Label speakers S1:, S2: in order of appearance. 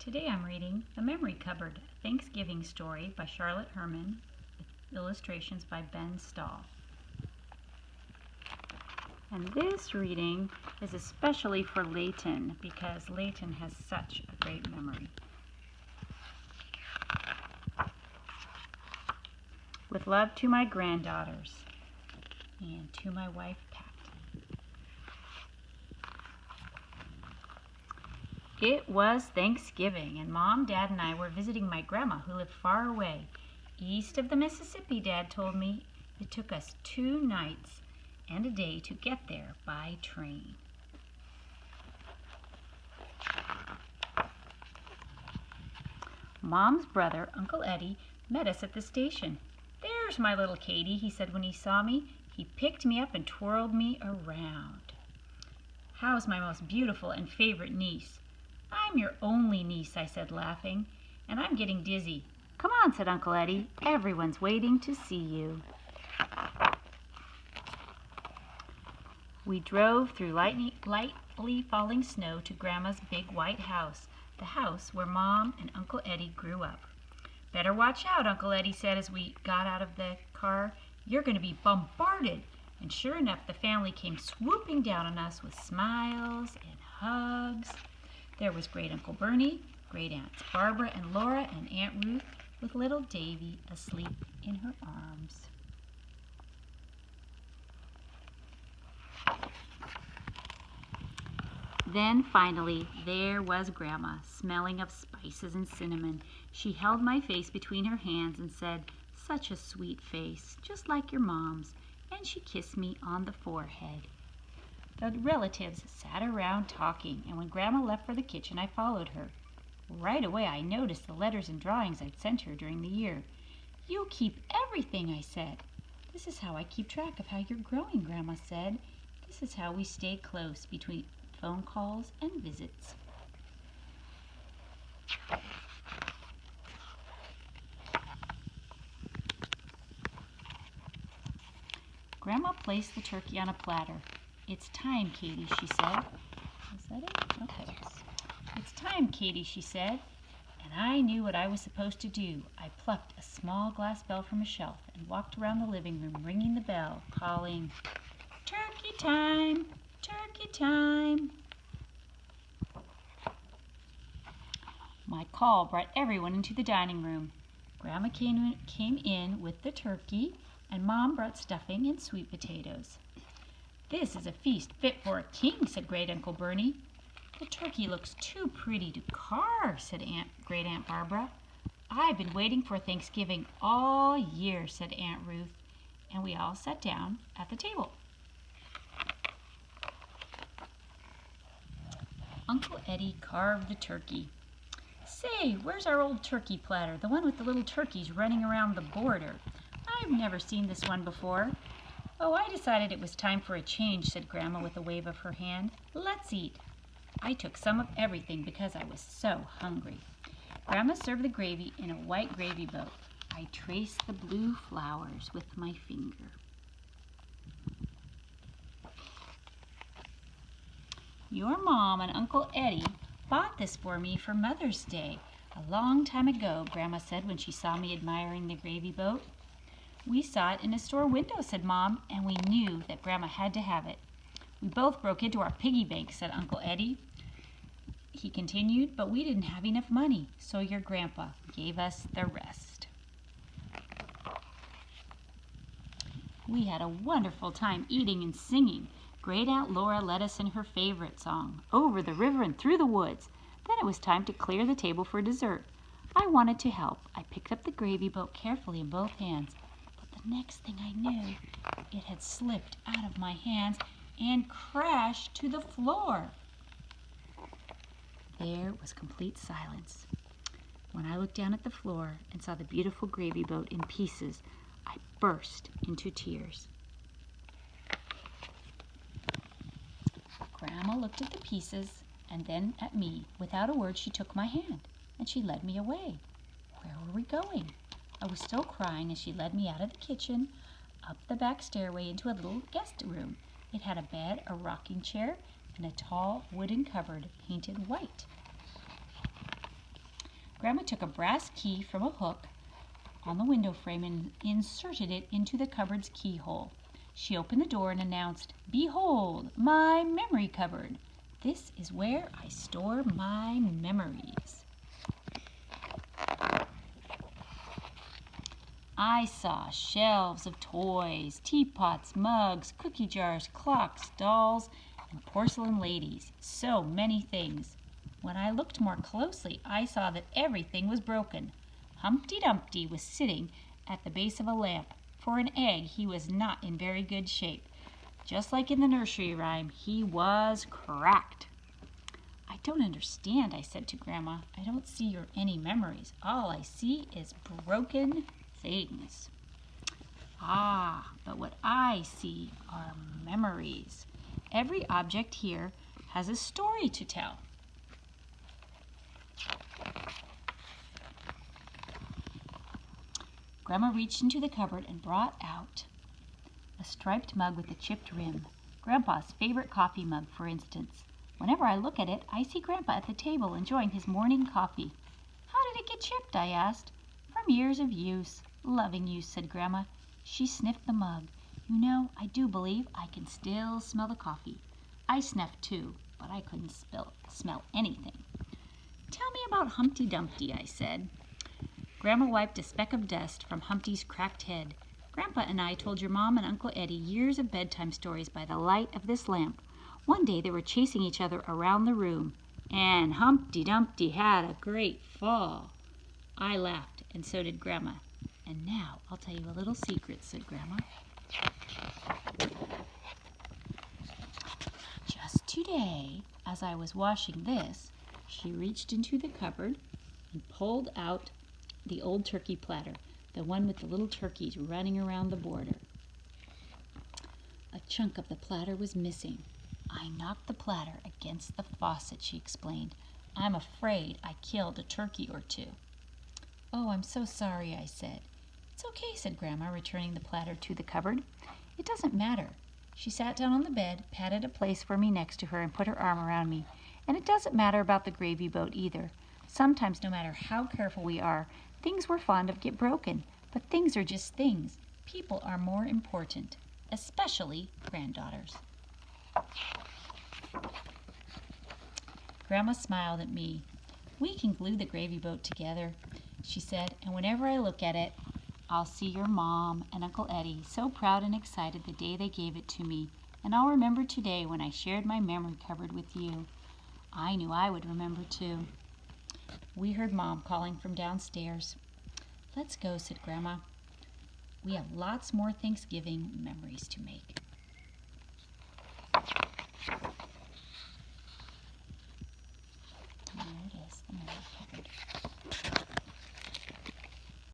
S1: Today I'm reading The Memory Cupboard, a Thanksgiving story by Charlotte Herman, with illustrations by Ben Stahl. And this reading is especially for Layton because Layton has such a great memory. With love to my granddaughters and to my wife, Pat. It was Thanksgiving, and Mom, Dad, and I were visiting my grandma who lived far away. East of the Mississippi, Dad told me. It took us 2 nights and a day to get there by train. Mom's brother, Uncle Eddie, met us at the station. "There's my little Katie," he said when he saw me. He picked me up and twirled me around. "How's my most beautiful and favorite niece?" "I'm your only niece," I said, laughing, "and I'm getting dizzy." "Come on," said Uncle Eddie. "Everyone's waiting to see you." We drove through lightly falling snow to Grandma's big white house, the house where Mom and Uncle Eddie grew up. "Better watch out," Uncle Eddie said as we got out of the car. "You're going to be bombarded." And sure enough, the family came swooping down on us with smiles and hugs. There was Great Uncle Bernie, Great Aunts Barbara and Laura, and Aunt Ruth with little Davy asleep in her arms. Then finally, there was Grandma, smelling of spices and cinnamon. She held my face between her hands and said, "Such a sweet face, just like your mom's," and she kissed me on the forehead. The relatives sat around talking, and when Grandma left for the kitchen, I followed her. Right away, I noticed the letters and drawings I'd sent her during the year. "You'll keep everything," I said. "This is how I keep track of how you're growing," Grandma said. "This is how we stay close between phone calls and visits." Grandma placed the turkey on a platter. "It's time, Katie," she said. Is that it? Okay. "It's time, Katie," she said. And I knew what I was supposed to do. I plucked a small glass bell from a shelf and walked around the living room, ringing the bell, calling, "Turkey time! Turkey time!" My call brought everyone into the dining room. Grandma came in with the turkey, and Mom brought stuffing and sweet potatoes. "This is a feast fit for a king," said Great Uncle Bernie. "The turkey looks too pretty to carve," said Great Aunt Barbara. "I've been waiting for Thanksgiving all year," said Aunt Ruth, and we all sat down at the table. Uncle Eddie carved the turkey. "Say, where's our old turkey platter, the one with the little turkeys running around the border? I've never seen this one before." "Oh, I decided it was time for a change," said Grandma with a wave of her hand. "Let's eat." I took some of everything because I was so hungry. Grandma served the gravy in a white gravy boat. I traced the blue flowers with my finger. "Your Mom and Uncle Eddie bought this for me for Mother's Day a long time ago," Grandma said when she saw me admiring the gravy boat. "We saw it in a store window," said Mom, "and we knew that Grandma had to have it. We both broke into our piggy bank," said Uncle Eddie. He continued, "but we didn't have enough money, so your grandpa gave us the rest." We had a wonderful time eating and singing. Great Aunt Laura led us in her favorite song, "Over the River and Through the Woods." Then it was time to clear the table for dessert. I wanted to help. I picked up the gravy boat carefully in both hands, but the next thing I knew, it had slipped out of my hands and crashed to the floor. There was complete silence. When I looked down at the floor and saw the beautiful gravy boat in pieces, I burst into tears. Grandma looked at the pieces and then at me. Without a word, she took my hand and she led me away. Where were we going? I was still crying as she led me out of the kitchen, up the back stairway into a little guest room. It had a bed, a rocking chair, and a tall wooden cupboard painted white. Grandma took a brass key from a hook on the window frame and inserted it into the cupboard's keyhole. She opened the door and announced, "Behold, my memory cupboard. This is where I store my memories." I saw shelves of toys, teapots, mugs, cookie jars, clocks, dolls, and porcelain ladies. So many things. When I looked more closely, I saw that everything was broken. Humpty Dumpty was sitting at the base of a lamp. For an egg, he was not in very good shape. Just like in the nursery rhyme, he was cracked. "I don't understand," I said to Grandma. "I don't see any memories. All I see is broken things." "Ah, but what I see are memories. Every object here has a story to tell." Grandma reached into the cupboard and brought out a striped mug with a chipped rim. Grandpa's favorite coffee mug, for instance. Whenever I look at it, I see Grandpa at the table enjoying his morning coffee. "How did it get chipped?" I asked. "From years of use, loving use," said Grandma. She sniffed the mug. "You know, I do believe I can still smell the coffee." I sniffed too, but I couldn't smell anything. "Tell me about Humpty Dumpty," I said. Grandma wiped a speck of dust from Humpty's cracked head. "Grandpa and I told your mom and Uncle Eddie years of bedtime stories by the light of this lamp. One day they were chasing each other around the room, and Humpty Dumpty had a great fall." I laughed, and so did Grandma. "And now I'll tell you a little secret," said Grandma. "Just today, as I was washing this," she reached into the cupboard and pulled out the old turkey platter, the one with the little turkeys running around the border. A chunk of the platter was missing. "I knocked the platter against the faucet," she explained. "I'm afraid I killed a turkey or two." "Oh, I'm so sorry," I said. "It's okay," said Grandma, returning the platter to the cupboard. "It doesn't matter." She sat down on the bed, patted a place for me next to her, and put her arm around me. "And it doesn't matter about the gravy boat either. Sometimes, no matter how careful we are, things we're fond of get broken. But things are just things. People are more important, especially granddaughters." Grandma smiled at me. "We can glue the gravy boat together," she said, "and whenever I look at it, I'll see your mom and Uncle Eddie so proud and excited the day they gave it to me. And I'll remember today when I shared my memory cupboard with you. I knew I would remember too." We heard Mom calling from downstairs. "Let's go," said Grandma. "We have lots more Thanksgiving memories to make."